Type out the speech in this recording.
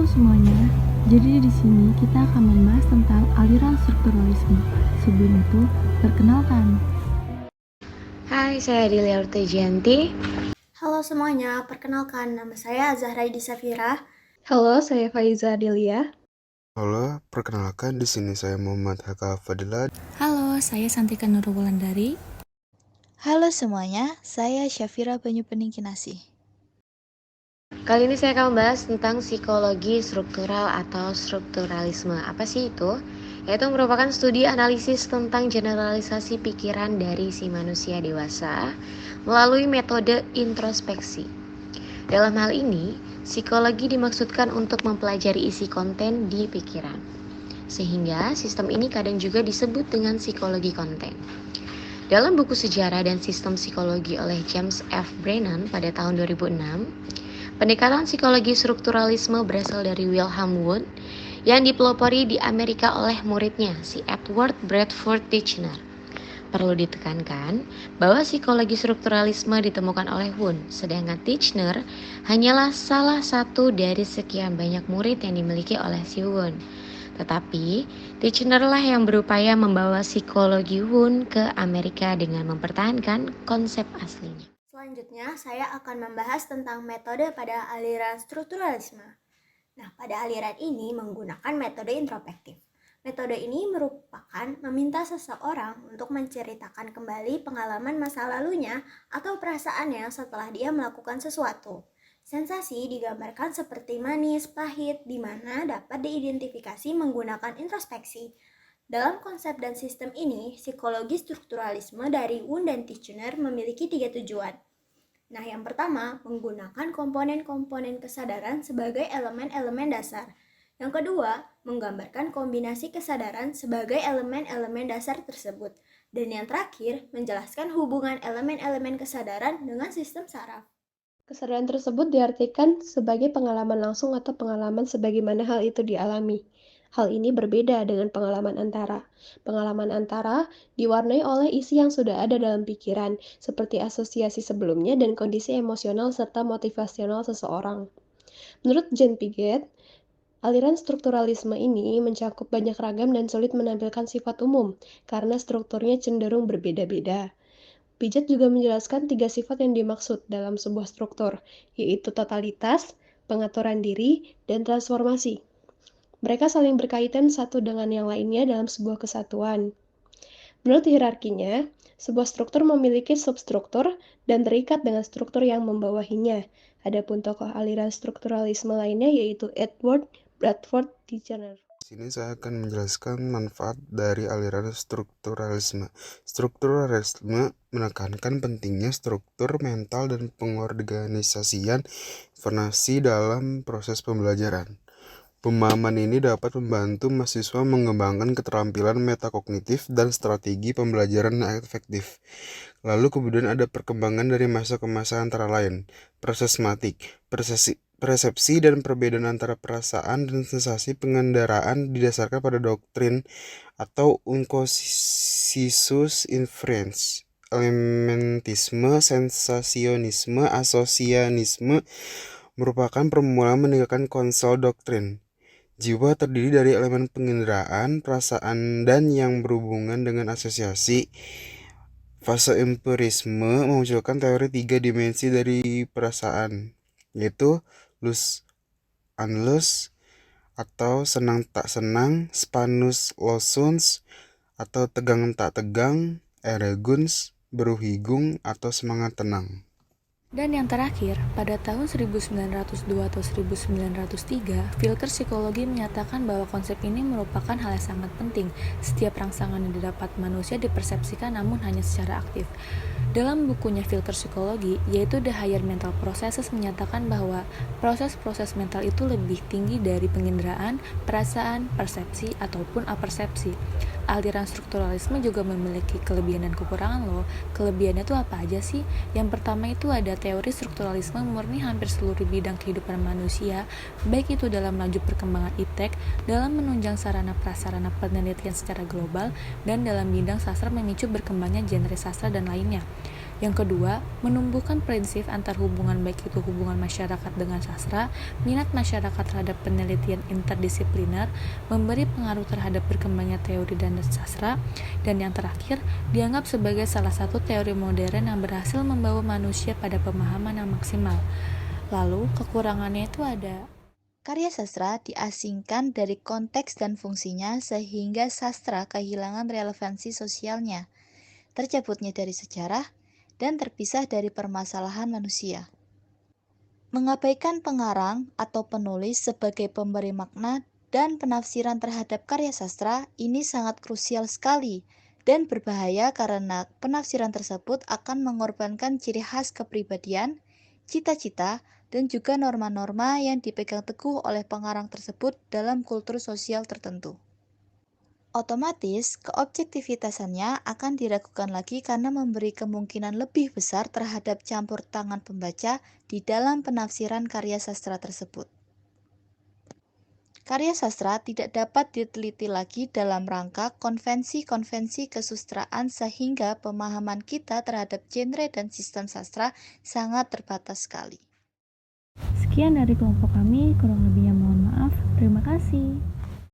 Halo semuanya, jadi di sini kita akan membahas tentang aliran strukturalisme. Sebelum itu, perkenalkan. Hai, saya Dilia Urtejanti. Halo semuanya, perkenalkan nama saya Zahraidi Safira. Halo, saya Faiza Delia. Halo, perkenalkan di sini saya Muhammad Haka Fadila. Halo, saya Santika Nurwulandari. Halo semuanya, saya Syafira Banyupening Kinasih. Kali ini saya akan membahas tentang psikologi struktural atau strukturalisme. Apa sih itu? Yaitu merupakan studi analisis tentang generalisasi pikiran dari si manusia dewasa melalui metode introspeksi. Dalam hal ini, psikologi dimaksudkan untuk mempelajari isi konten di pikiran. Sehingga sistem ini kadang juga disebut dengan psikologi konten. Dalam buku Sejarah dan Sistem Psikologi oleh James F. Brennan pada tahun 2006, pendekatan psikologi strukturalisme berasal dari Wilhelm Wundt yang dipelopori di Amerika oleh muridnya, si Edward Bradford Titchener. Perlu ditekankan bahwa psikologi strukturalisme ditemukan oleh Wundt, sedangkan Titchener hanyalah salah satu dari sekian banyak murid yang dimiliki oleh si Wundt. Tetapi, Titchener lah yang berupaya membawa psikologi Wundt ke Amerika dengan mempertahankan konsep aslinya. Selanjutnya, saya akan membahas tentang metode pada aliran strukturalisme. Nah, pada aliran ini menggunakan metode introspektif. Metode ini merupakan meminta seseorang untuk menceritakan kembali pengalaman masa lalunya atau perasaannya setelah dia melakukan sesuatu. Sensasi digambarkan seperti manis, pahit, di mana dapat diidentifikasi menggunakan introspeksi. Dalam konsep dan sistem ini, psikologi strukturalisme dari Wundt dan Titchener memiliki 3 tujuan. Nah, yang pertama, menggunakan komponen-komponen kesadaran sebagai elemen-elemen dasar. Yang kedua, menggambarkan kombinasi kesadaran sebagai elemen-elemen dasar tersebut. Dan yang terakhir, menjelaskan hubungan elemen-elemen kesadaran dengan sistem saraf. Kesadaran tersebut diartikan sebagai pengalaman langsung atau pengalaman sebagaimana hal itu dialami. Hal ini berbeda dengan pengalaman antara. Pengalaman antara diwarnai oleh isi yang sudah ada dalam pikiran, seperti asosiasi sebelumnya dan kondisi emosional serta motivasional seseorang. Menurut Jean Piaget, aliran strukturalisme ini mencakup banyak ragam dan sulit menampilkan sifat umum, karena strukturnya cenderung berbeda-beda. Piaget juga menjelaskan 3 sifat yang dimaksud dalam sebuah struktur, yaitu totalitas, pengaturan diri, dan transformasi. Mereka saling berkaitan satu dengan yang lainnya dalam sebuah kesatuan. Menurut hierarkinya, sebuah struktur memiliki substruktur dan terikat dengan struktur yang membawahinya. Adapun tokoh aliran strukturalisme lainnya yaitu Edward Bradford Titchener. Di sini saya akan menjelaskan manfaat dari aliran strukturalisme. Strukturalisme menekankan pentingnya struktur mental dan pengorganisasian informasi dalam proses pembelajaran. Pemahaman ini dapat membantu mahasiswa mengembangkan keterampilan metakognitif dan strategi pembelajaran yang efektif. Lalu kemudian ada perkembangan dari masa ke masa antara lain, prosesmatik, persepsi dan perbedaan antara perasaan dan sensasi pengendaraan didasarkan pada doktrin atau unconscious inference, elementisme, sensasionisme, asosianisme merupakan permulaan meninggalkan konsol doktrin. Jiwa terdiri dari elemen pengendaraan, perasaan, dan yang berhubungan dengan asosiasi. Fase empirisme memunculkan teori 3 dimensi dari perasaan, yaitu lust unlust atau senang tak senang, spanus losuns atau tegang tak tegang, ereguns beruhigung atau semangat tenang. Dan yang terakhir, pada tahun 1902 atau 1903, filter psikologi menyatakan bahwa konsep ini merupakan hal yang sangat penting. Setiap rangsangan yang didapat manusia dipersepsikan namun hanya secara aktif. Dalam bukunya Filter Psikologi, yaitu The Higher Mental Processes, menyatakan bahwa proses-proses mental itu lebih tinggi dari penginderaan, perasaan, persepsi, ataupun apersepsi. Aliran strukturalisme juga memiliki kelebihan dan kekurangan loh. Kelebihannya itu apa aja sih? Yang pertama itu ada teori strukturalisme murni hampir seluruh bidang kehidupan manusia, baik itu dalam laju perkembangan iptek, dalam menunjang sarana-prasarana penelitian secara global, dan dalam bidang sastra memicu berkembangnya genre sastra dan lainnya. Yang kedua, menumbuhkan prinsip antar hubungan, baik itu hubungan masyarakat dengan sastra, minat masyarakat terhadap penelitian interdisipliner, memberi pengaruh terhadap berkembangnya teori dan sastra, dan yang terakhir, dianggap sebagai salah satu teori modern yang berhasil membawa manusia pada pemahaman yang maksimal. Lalu, kekurangannya itu ada. Karya sastra diasingkan dari konteks dan fungsinya sehingga sastra kehilangan relevansi sosialnya, tercabutnya dari sejarah, dan terpisah dari permasalahan manusia. Mengabaikan pengarang atau penulis sebagai pemberi makna dan penafsiran terhadap karya sastra ini sangat krusial sekali dan berbahaya karena penafsiran tersebut akan mengorbankan ciri khas kepribadian, cita-cita, dan juga norma-norma yang dipegang teguh oleh pengarang tersebut dalam kultur sosial tertentu. Otomatis, keobjektivitasannya akan diragukan lagi karena memberi kemungkinan lebih besar terhadap campur tangan pembaca di dalam penafsiran karya sastra tersebut. Karya sastra tidak dapat diteliti lagi dalam rangka konvensi-konvensi kesustraan sehingga pemahaman kita terhadap genre dan sistem sastra sangat terbatas sekali. Sekian dari kelompok kami, kurang lebihnya mohon maaf. Terima kasih.